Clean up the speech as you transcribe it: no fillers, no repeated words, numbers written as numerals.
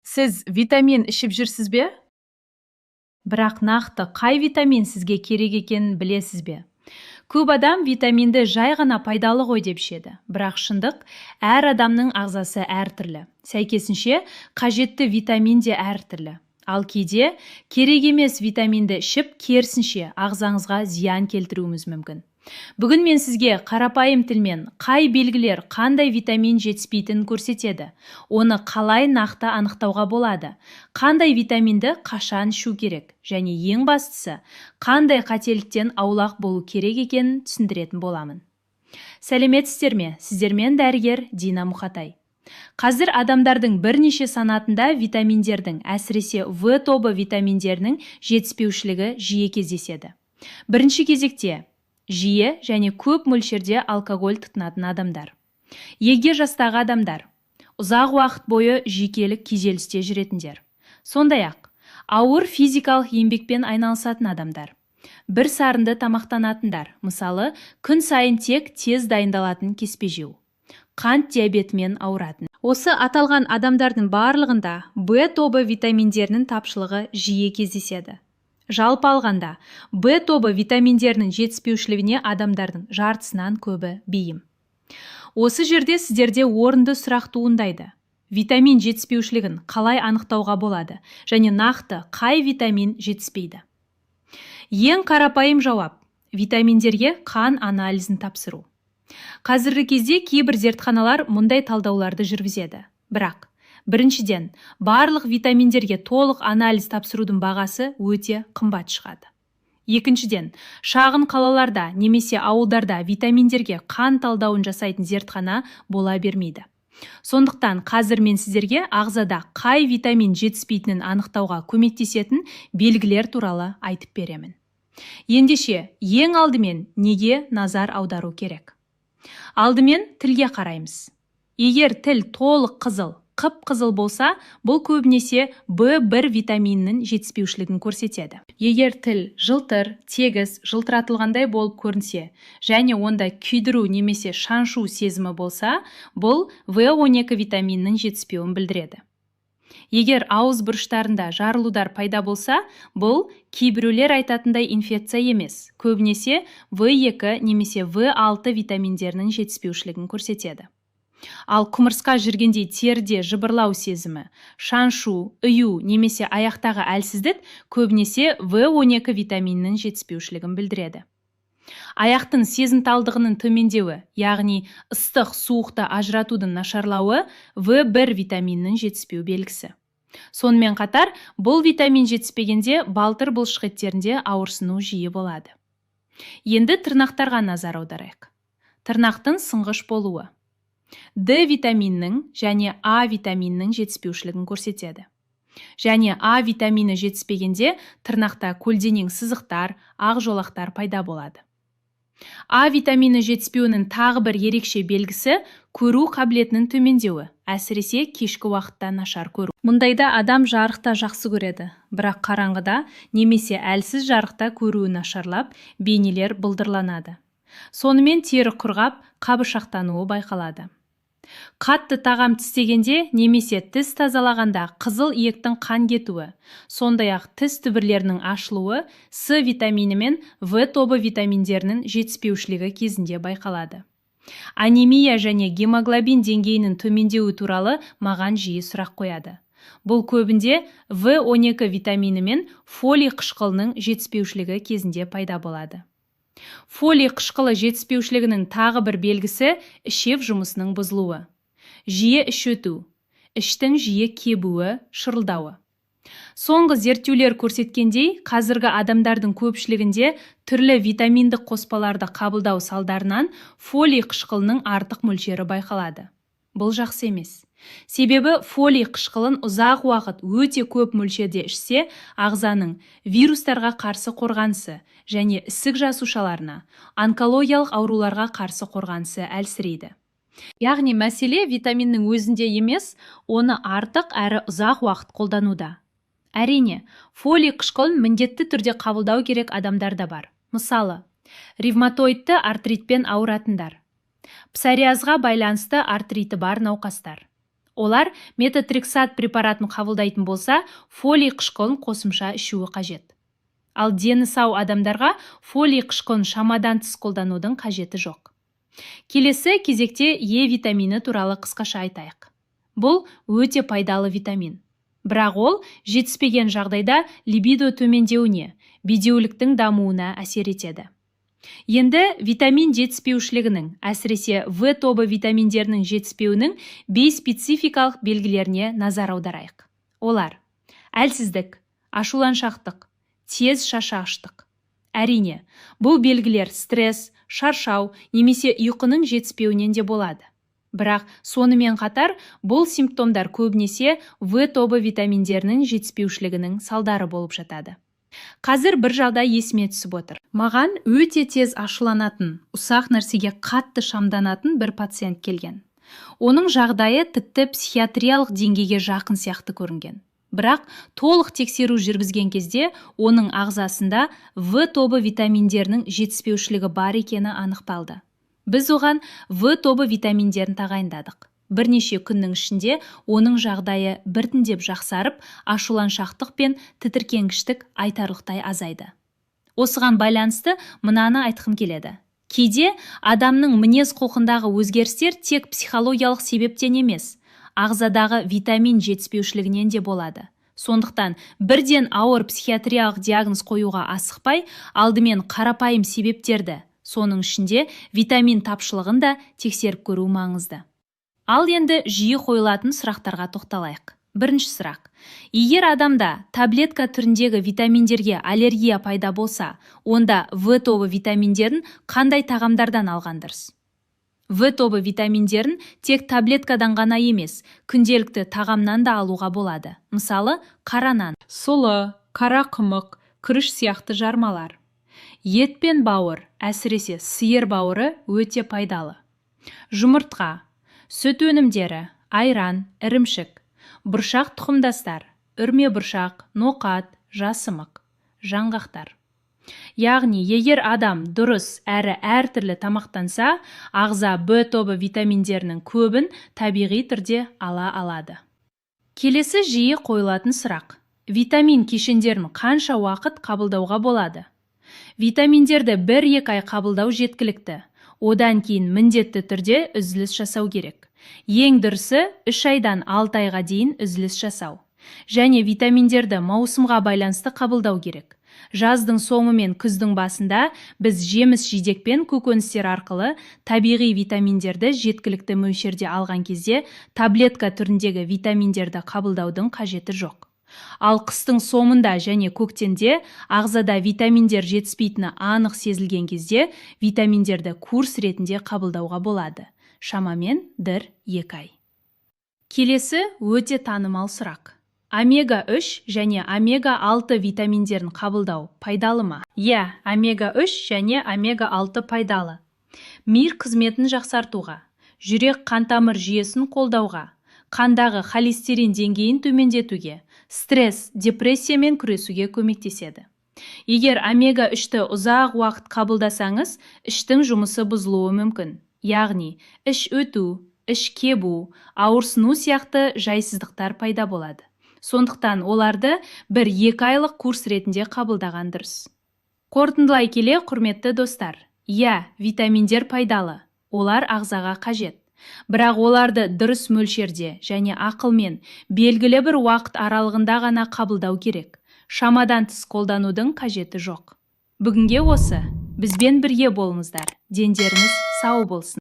Сіз витамин ішіп жүрсіз бе? Бірақ нақты қай витамин сізге керек екенін білесіз бе? Көп адам витаминді жай ғана пайдалы ғой деп ішеді. Бірақ шындық, әр адамның ағзасы әртүрлі. Сәйкесінше, қажетті витамин де әртүрлі. Ал кейде керек емес витаминді ішіп, керісінше ағзаңызға зиян келтіруіміз мүмкін. Бүгін мен сізге қарапайым тілмен қай белгілер қандай витамин жетіспейтінін көрсетеді. Оны қалай нақты анықтауға болады. Қандай витаминді қашан ішу керек. Және ең бастысы, қандай қателіктен аулақ болу керек екенін түсіндіретін боламын. Сәлеметсіздер ме? Сіздермен дәрігер Дина Мұқатай. Қазір адамдардың бірнеше санатында витаминдердің, әсіресе В тобы витаминдерінің жетіспеушілігі жиі кездеседі. Бірінші кезекте жиі және көп мөлшерде алкоголь тұтынатын адамдар. Егде жастағы адамдар, ұзақ уақыт бойы жүйкелік күйзелісте жүретіндер. Сондай-ақ, ауыр физикалық еңбекпен айналысатын адамдар. Бір сарынды тамақтанатындар, мысалы, күн сайын тек тез дайындалатын кеспе жеу. Қант диабетімен ауыратын. Осы аталған адамдардың барлығында В тобы витаминдерінің тапшылығы жиі кездеседі. Жалпы алғанда, В тобы витаминдерінің жетіспеушілігіне адамдардың жартысынан көбі бейім. Осы жерде сіздерде орынды сұрақ туындайды. Витамин жетіспеушілігін қалай анықтауға болады және нақты қай витамин жетіспейді? Ең қарапайым жауап – витаминдерге қан анализін тапсыру. Қазіргі кезде кейбір зертханалар мұндай талдауларды жүргізеді. Бірақ біріншіден, барлық витаминдерге толық анализ тапсырудың бағасы өте қымбат шығады. Екіншіден, шағын қалаларда немесе ауылдарда витаминдерге қан талдауын жасайтын зертхана бола бермейді. Сондықтан қазір мен сіздерге ағзада қай витамин жетіспейтінін анықтауға көмектесетін белгілер туралы айтып беремін. Ендеше, ең алдымен неге назар аудару керек? Алдымен тілге қараймыз. Егер тіл толық қызыл, қып-қызыл болса, бұл көбінесе В1 витаминінің жетіспеушілігін көрсетеді. Егер тіл жылтыр, тегіс, жылтыратылғандай болып көрінсе, және онда күйдіру немесе шаншу сезімі болса, бұл В12 витаминінің жетіспеуін білдіреді. Егер ауыз бұрыштарында жарылулар пайда болса, бұл кейбіреулер айтатындай инфекция емес, көбінесе В2 немесе В6 витаминдерінің жетіспеушілігін көрсетеді. Ал құмырсқа жүргенде терде жыбырлау сезімі, шаншу, үю немесе аяқтағы әлсіздік көбінесе В12 витаминінің жетіспеушілігін білдіреді. Аяқтың сезімталдығының төмендеуі, яғни ыстық суықты ажыратудың нашарлауы В1 витаминінің жетіспеу белгісі. Сонымен қатар, бұл витамин жетіспегенде балтыр бұлшық еттерінде ауырсыну жиі болады. Енді тырнақтарға назар аударайық. Тырнақтың сынғыш болуы Д витаминінің және А витаминінің жетіспеушілігін көрсетеді. Және А витамині жетіспегенде тырнақта көлденең сызықтар, ақ жолақтар пайда болады. А витамині жетіспеуінің тағы бір ерекше белгісі көру қабілетінің төмендеуі, әсіресе кешкі уақытта нашар көру. Мұндайда адам жарықта жақсы көреді, бірақ қараңғыда немесе әлсіз жарықта көруі нашарлап, бейнелер бұлдырланады. Сонымен тері құрғап, қабыршақтануы байқалады. Қатты тағам тістегенде немесе тіс тазалағанда қызыл иектің қан кетуі, сондай-ақ тіс түбірлерінің ашылуы С витамині мен В тобы витаминдерінің жетіспеушілігі кезінде байқалады. Анемия және гемоглобин деңгейінің төмендеуі туралы маған жиі сұрақ қояды. Бұл көбінде В12 витамині мен фолий қышқылының жетіспеушілігі кезінде пайда болады. Фолий қышқылы жетіспеушілігінің тағы бір белгісі ішек жұмысының бұзылуы. Жиі іш өту, іштің жиі кебуі, шырылдауы. Соңғы зерттеулер көрсеткендей, қазіргі адамдардың көпшілігінде түрлі витаминдік қоспаларды қабылдау салдарынан фолий қышқылының артық мөлшері байқалады. Бұл жақсы емес. Себебі фолий қышқылын ұзақ уақыт өте көп мөлшерде ішсе, ағзаның вирустарға қарсы қорғанысы және ісік жасушаларына, онкологиялық ауруларға қарсы қорғанысы әлсірейді. Яғни мәселе витаминнің өзінде емес, оны артық әрі ұзақ уақыт қолдануда. Әрине, фолий қышқылын міндетті түрде қабылдау керек адамдар да бар. Мысалы, ревматоидты артритпен ауыратындар, псориазға байланысты артриті бар науқастар, Олар метотрексат препаратын қабылдайтын болса, фолий қышқылын қосымша ішуі қажет. Ал дені сау адамдарға фолий қышқылын шамадан тыс қолданудың қажеті жоқ. Келесі кезекте Е витамині туралы қысқаша айтайық. Бұл өте пайдалы витамин. Бірақ ол жетіспеген жағдайда либидо төмендеуіне, бедеуліктің дамуына әсер етеді. Енді витамин жетіспеушілігінің, әсіресе В тобы витаминдерінің жетіспеуінің бейспецификалық белгілеріне назар аударайық. Олар: әлсіздік, ашуланшақтық, тез шаршағыштық. Әрине, бұл белгілер стресс, шаршау немесе ұйқының жетіспеуінен де болады. Бірақ сонымен қатар бұл симптомдар көбінесе В тобы витаминдерінің жетіспеушілігінің салдары болып жатады. Қазір бір жағдай есіме түсіп отыр. Маған өте тез ашуланатын, ұсақ нәрсеге қатты шамданатын бір пациент келген. Оның жағдайы тіпті психиатриялық деңгейге жақын сияқты көрінген. Бірақ толық тексеру жүргізген кезде оның ағзасында В тобы витаминдерінің жетіспеушілігі бар екені анықталды. Біз оған В тобы витаминдерін тағайындадық. Бірнеше күннің ішінде оның жағдайы біртіндеп жақсарып, ашуланшақтық пен тітіркенгіштік айтарлықтай азайды. Осыған байланысты мынаны айтқым келеді. Кейде адамның мінез құлқындағы өзгерістер тек психологиялық себептен емес, ағзадағы витамин жетіспеушілігінен де болады. Сондықтан бірден ауыр психиатриялық диагноз қоюға асықпай, алдымен қарапайым себептерді, соның ішінде витамин тапшылығын да тексеріп көру маңызды. Ал енді жиі қойылатын сұрақтарға тоқталайық. Бірінші сұрақ: егер адамда таблетка түріндегі витаминдерге аллергия пайда болса, онда В тобы витаминдерін қандай тағамдардан алған дұрыс? В тобы витаминдерін тек таблеткадан ғана емес, күнделікті тағамнан да алуға болады. Мысалы, қара нан, сұлы, қара қымық, күріш сияқты жармалар. Ет пен бауыр, әсіресе сиыр бауыры өте пайдалы. Жұмыртқа, сүт өнімдері, айран, ірімшік, бұршақ тұқымдастар, үрме бұршақ, ноқат, жасымық, жаңғақтар. Яғни, егер адам дұрыс әрі әртүрлі тамақтанса, ағза В тобы витаминдерінің көбін табиғи түрде ала алады. Келесі жиі қойылатын сұрақ: витамин кешендерін қанша уақыт қабылдауға болады? Витаминдерді 1-2 ай қабылдау жеткілікті. Одан кейін міндетті түрде үзіліс жасау керек. Ең дұрысы 3 айдан 6 айға дейін үзіліс жасау. Және витаминдерді маусымға байланысты қабылдау керек. Жаздың соңы мен күздің басында біз жеміс-жидек пен көкөністер арқылы табиғи витаминдерді жеткілікті мөлшерде алған кезде таблетка түріндегі витаминдерді қабылдаудың қажеті жоқ. Ал қыстың соңында және көктемде ағзада витаминдер жетіспейтіні анық сезілген кезде витаминдерді курс ретінде қабылдауға болады. Шамамен 1-2 ай. Келесі өте танымал сұрақ: омега-3 және омега-6 витаминдерін қабылдау пайдалы ма? Иә, омега-3 және омега-6 пайдалы. Миыр қызметін жақсартуға, жүрек қан-тамыр жүйесін қолдауға, қандағы холестерин деңгейін төмендетуге, стресс, депрессиямен күресуге көмектеседі. Егер омега-3-ті ұзақ уақыт қабылдасаңыз, іштің жұмысы бұзылуы мүмкін. Яғни, іш өту, іш кебу, ауырсыну сияқты жайсыздықтар пайда болады. Сондықтан оларды 1-2 айлық курс ретінде қабылдаған дұрыс. Қорытындылай келе, құрметті достар, иә, витаминдер пайдалы, олар ағзаға қажет. Бірақ оларды дұрыс мөлшерде және ақылмен белгілі бір уақыт аралығында ғана қабылдау керек. Шамадан тыс қолданудың қажеті жоқ. Бүгінге осы. Бізбен бірге болыңыздар. Дендеріңіз сау болсын.